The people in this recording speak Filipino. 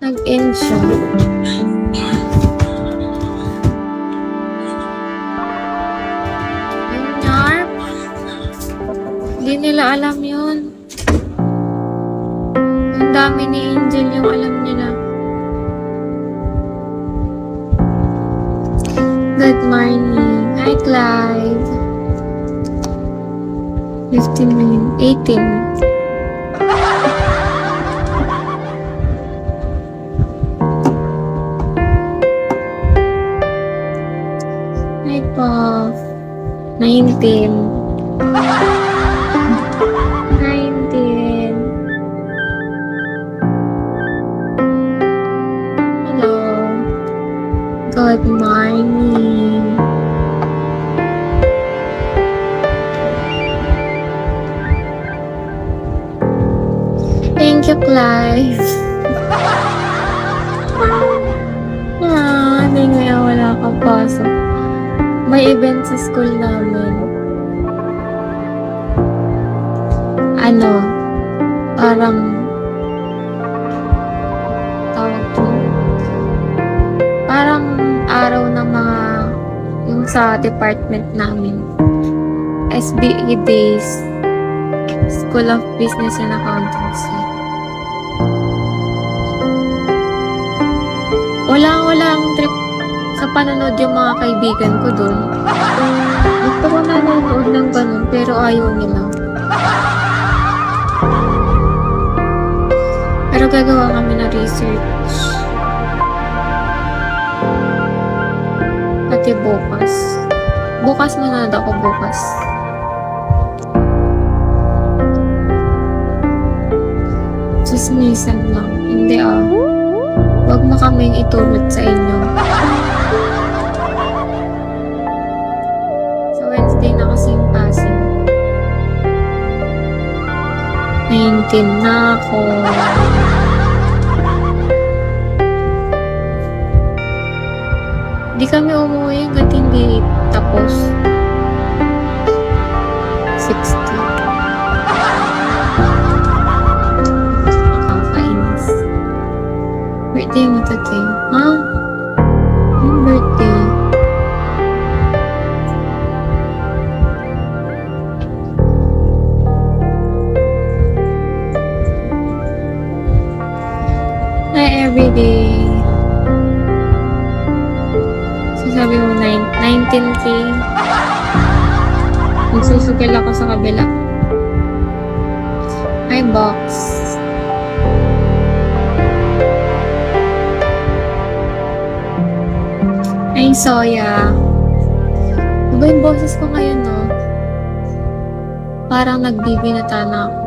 Nag-end siya. Yung Yarp. Hindi nila alam yun. Ang dami ni Angel yung alam nila. Good morning. Hi, Clyde. 15 minutes. 18. Hi, Puff. 19. 19. Hello. Good morning. Thank you, Clive. Hindi ngayon wala kang pasok. May event sa school namin. Parang tawag to. Parang araw ng mga yung sa department namin. SBE Days. School of Business and Accountancy. Walang trip sa panonood yung mga kaibigan ko doon. Gusto ko nanonood ng ganun, pero ayaw nila. Pero gagawa kami ng research. Pati bukas. Bukas manonood ako bukas. Chismisan lang. Hindi Huwag mo kaming itulot sa inyo. Sa Wednesday na kasi yung passing. 19 na ako. Di kami umuwi hanggat hindi tapos. 60. Birthday mo today. Ha? Yung birthday. Hi, everyday. So, sabi mo, 19K. Magsusukil ako sa kabila. Hi, box. Ay, Soya. Diba yung boses ko ngayon, no? Parang nagbibinata na ako.